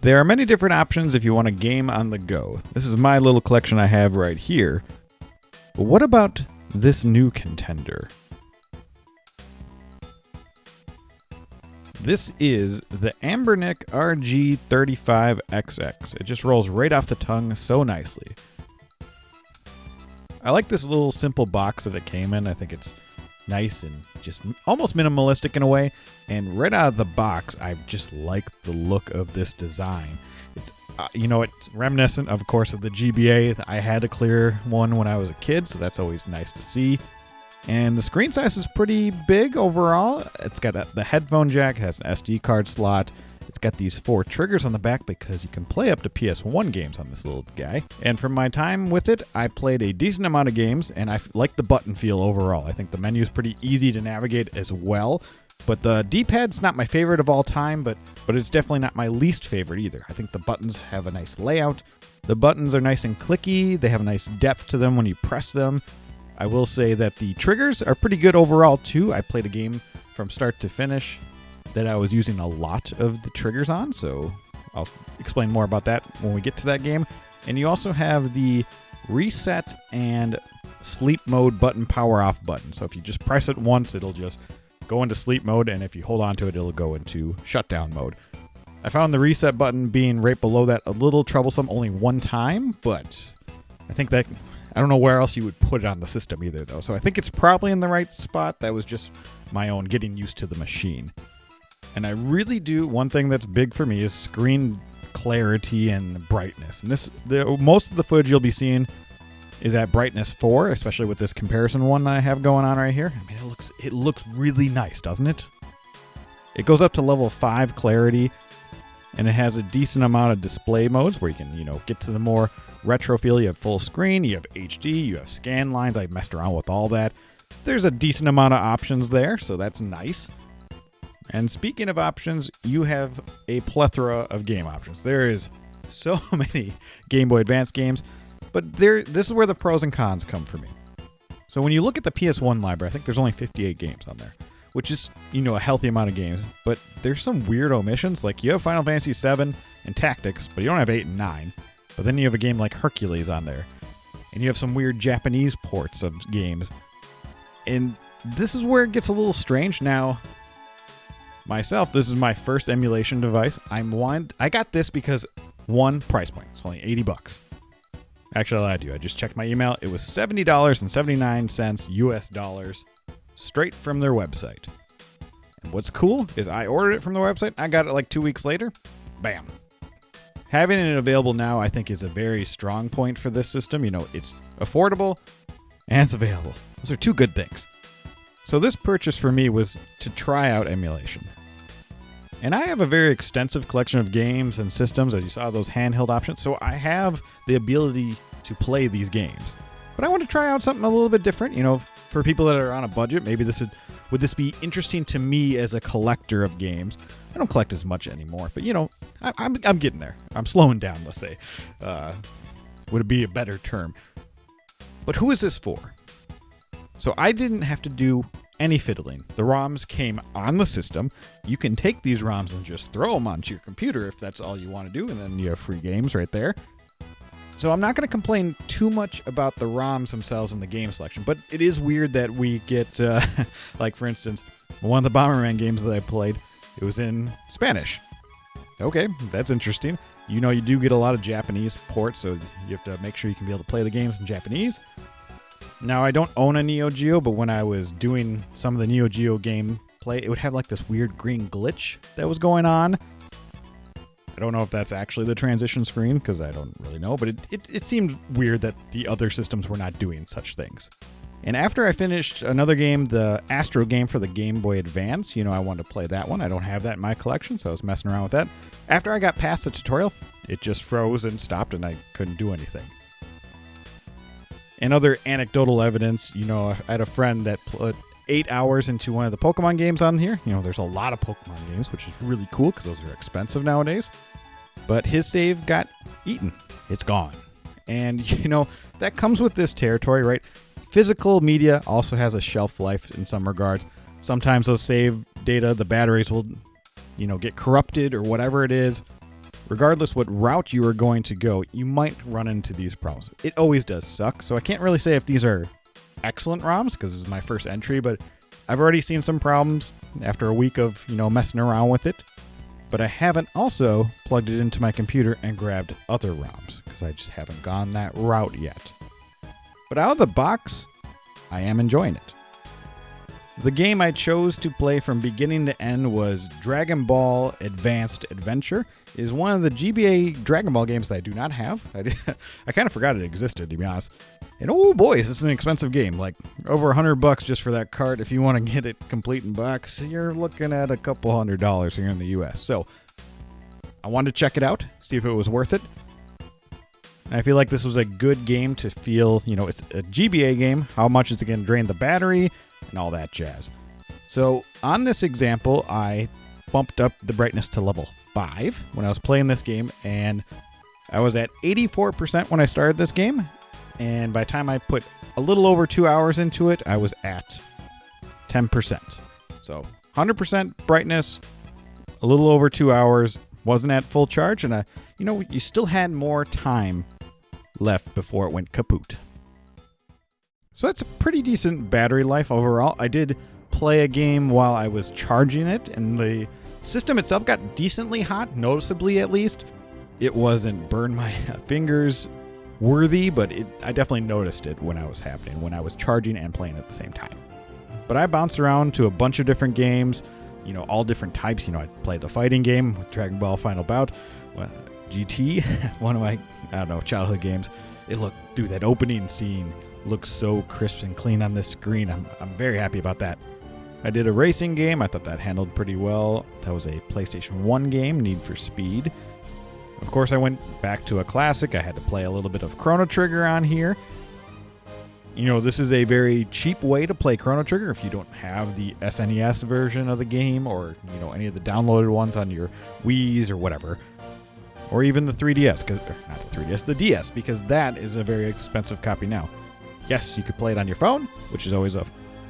There are many different options if you want a game on the go. This is my little collection I have right here. But what about this new contender? This is the Anbernic RG35XX. It just rolls right off the tongue so nicely. I like this little simple box that it came in. I think it's nice and just almost minimalistic in a way. And right out of the box, I just like the look of this design. It's, it's reminiscent, of course, of the GBA. I had a clear one when I was a kid, so that's always nice to see. And the screen size is pretty big overall. It's got the headphone jack, it has an SD card slot. It's got these 4 triggers on the back because you can play up to PS1 games on this little guy. And from my time with it, I played a decent amount of games, and I like the button feel overall. I think the menu is pretty easy to navigate as well. But the D-pad's not my favorite of all time, but it's definitely not my least favorite either. I think the buttons have a nice layout. The buttons are nice and clicky. They have a nice depth to them when you press them. I will say that the triggers are pretty good overall too. I played a game from start to finish that I was using a lot of the triggers on, so I'll explain more about that when we get to that game. And you also have the reset and sleep mode button, power off button. So if you just press it once, it'll just go into sleep mode, and if you hold on to it, it'll go into shutdown mode. I found the reset button being right below that a little troublesome only one time, but I think that I don't know where else you would put it on the system either, though. So I think it's probably in the right spot. That was just my own getting used to the machine. And I really do, one thing that's big for me is screen clarity and brightness. And most of the footage you'll be seeing is at brightness 4, especially with this comparison one I have going on right here. I mean, it looks really nice, doesn't it? It goes up to level 5 clarity, and it has a decent amount of display modes where you can, get to the more retro feel. You have full screen, you have HD, you have scan lines. I messed around with all that. There's a decent amount of options there, so that's nice. And speaking of options, you have a plethora of game options. There is so many Game Boy Advance games, but this is where the pros and cons come for me. So when you look at the PS1 library, I think there's only 58 games on there, which is, a healthy amount of games. But there's some weird omissions, like you have Final Fantasy VII and Tactics, but you don't have 8 and 9. But then you have a game like Hercules on there, and you have some weird Japanese ports of games. And this is where it gets a little strange. Now, myself, this is my first emulation device. I got this because, one, price point. It's only $80. Actually, I lied to you. I just checked my email. It was $70.79 US dollars straight from their website. And what's cool is I ordered it from the website. I got it like 2 weeks later. Bam. Having it available now, I think, is a very strong point for this system. It's affordable and it's available. Those are 2 good things. So this purchase for me was to try out emulation. And I have a very extensive collection of games and systems, as you saw, those handheld options. So I have the ability to play these games. But I want to try out something a little bit different. For people that are on a budget, maybe would this be interesting to me as a collector of games? I don't collect as much anymore, but I'm getting there. I'm slowing down, let's say. Would it be a better term? But who is this for? So I didn't have to do any fiddling. The ROMs came on the system. You can take these ROMs and just throw them onto your computer if that's all you want to do, and then you have free games right there. So I'm not going to complain too much about the ROMs themselves in the game selection, but it is weird that we get, like for instance, one of the Bomberman games that I played, it was in Spanish. Okay, that's interesting. You do get a lot of Japanese ports, so you have to make sure you can be able to play the games in Japanese. Now, I don't own a Neo Geo, but when I was doing some of the Neo Geo gameplay, it would have like this weird green glitch that was going on. I don't know if that's actually the transition screen, because I don't really know, but it seemed weird that the other systems were not doing such things. And after I finished another game, the Astro game for the Game Boy Advance, I wanted to play that one. I don't have that in my collection, so I was messing around with that. After I got past the tutorial, it just froze and stopped, and I couldn't do anything. And other anecdotal evidence, I had a friend that put 8 hours into one of the Pokemon games on here. There's a lot of Pokemon games, which is really cool because those are expensive nowadays. But his save got eaten. It's gone. And, that comes with this territory, right? Physical media also has a shelf life in some regards. Sometimes those save data, the batteries will, get corrupted or whatever it is. regardless what route you are going to go, you might run into these problems. It always does suck, so I can't really say if these are excellent ROMs because this is my first entry, but I've already seen some problems after a week of, messing around with it. But I haven't also plugged it into my computer and grabbed other ROMs because I just haven't gone that route yet. But out of the box, I am enjoying it. The game I chose to play from beginning to end was Dragon Ball Advanced Adventure. It is one of the GBA Dragon Ball games that I do not have. I kind of forgot it existed, to be honest. And oh boy, is this an expensive game. Like over $100 just for that cart. If you want to get it complete in box, you're looking at a couple $100 here in the US. So I wanted to check it out, see if it was worth it. And I feel like this was a good game to feel, it's a GBA game. How much is it going to drain the battery? And all that jazz. So on this example, I bumped up the brightness to level 5 when I was playing this game, and I was at 84% when I started this game, and by the time I put a little over 2 hours into it, I was at 10%. So 100% brightness, a little over 2 hours, wasn't at full charge, and you still had more time left before it went kaput. So that's a pretty decent battery life overall. I did play a game while I was charging it, and the system itself got decently hot, noticeably at least. It wasn't burn my fingers worthy, but I definitely noticed it when when I was charging and playing at the same time. But I bounced around to a bunch of different games, all different types. I played a fighting game with Dragon Ball Final Bout, GT, one of my, childhood games. That opening scene looks so crisp and clean on this screen. I'm very happy about that. I did a racing game. I thought that handled pretty well. That was a PlayStation 1 game, Need for Speed. Of course, I went back to a classic. I had to play a little bit of Chrono Trigger on here. This is a very cheap way to play Chrono Trigger if you don't have the SNES version of the game or, any of the downloaded ones on your Wii's or whatever. Or even the 3DS, not the 3DS, the DS, because that is a very expensive copy now. Yes, you could play it on your phone, which is always a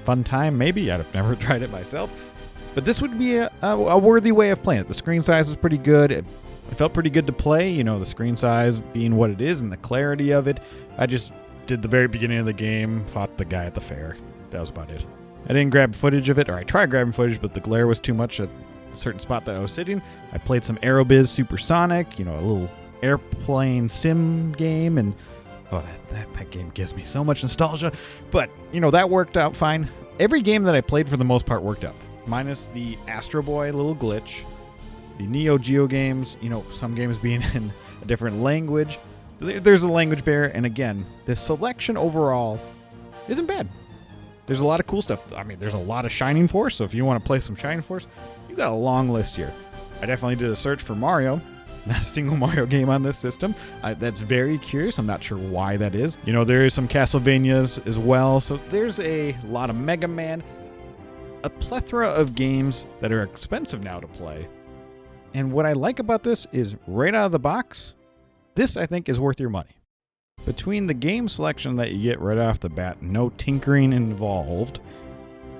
fun time, maybe. I've never tried it myself. But this would be a worthy way of playing it. The screen size is pretty good. It felt pretty good to play, the screen size being what it is and the clarity of it. I just did the very beginning of the game, fought the guy at the fair. That was about it. I didn't grab footage of it, or I tried grabbing footage, but the glare was too much at a certain spot that I was sitting. I played some Aerobiz Supersonic, a little airplane sim game, and oh, that game gives me so much nostalgia. But, that worked out fine. Every game that I played for the most part worked out. Minus the Astro Boy little glitch. The Neo Geo games, some games being in a different language. There's a language barrier. And again, the selection overall isn't bad. There's a lot of cool stuff. There's a lot of Shining Force. So if you want to play some Shining Force, you got a long list here. I definitely did a search for Mario. Not a single Mario game on this system. That's very curious. I'm not sure why that is. There is some Castlevanias as well. So there's a lot of Mega Man. A plethora of games that are expensive now to play. And what I like about this is right out of the box, this I think is worth your money. Between the game selection that you get right off the bat, no tinkering involved,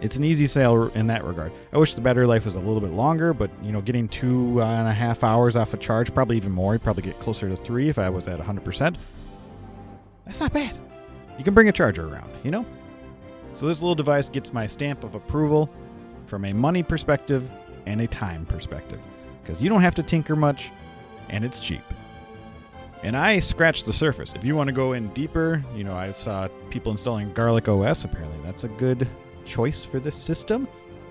it's an easy sale in that regard. I wish the battery life was a little bit longer, but, getting 2.5 hours off a charge, probably even more. You'd probably get closer to 3 if I was at 100%. That's not bad. You can bring a charger around, So this little device gets my stamp of approval from a money perspective and a time perspective. Because you don't have to tinker much, and it's cheap. And I scratched the surface. If you want to go in deeper, I saw people installing Garlic OS. Apparently that's a good choice for this system.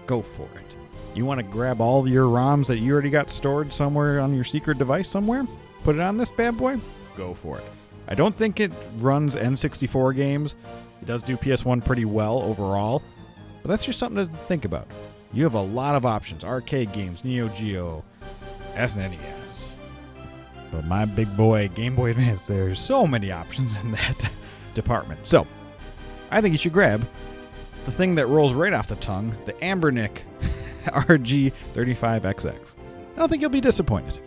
Go for it. You want to grab all your ROMs that you already got stored somewhere on your secret device somewhere? Put it on this bad boy? Go for it. I don't think it runs N64 games. It does do PS1 pretty well overall. But that's just something to think about. You have a lot of options. Arcade games, Neo Geo, SNES. But my big boy, Game Boy Advance, there's so many options in that department. So, I think you should grab the thing that rolls right off the tongue, the Anbernic RG35XX. I don't think you'll be disappointed.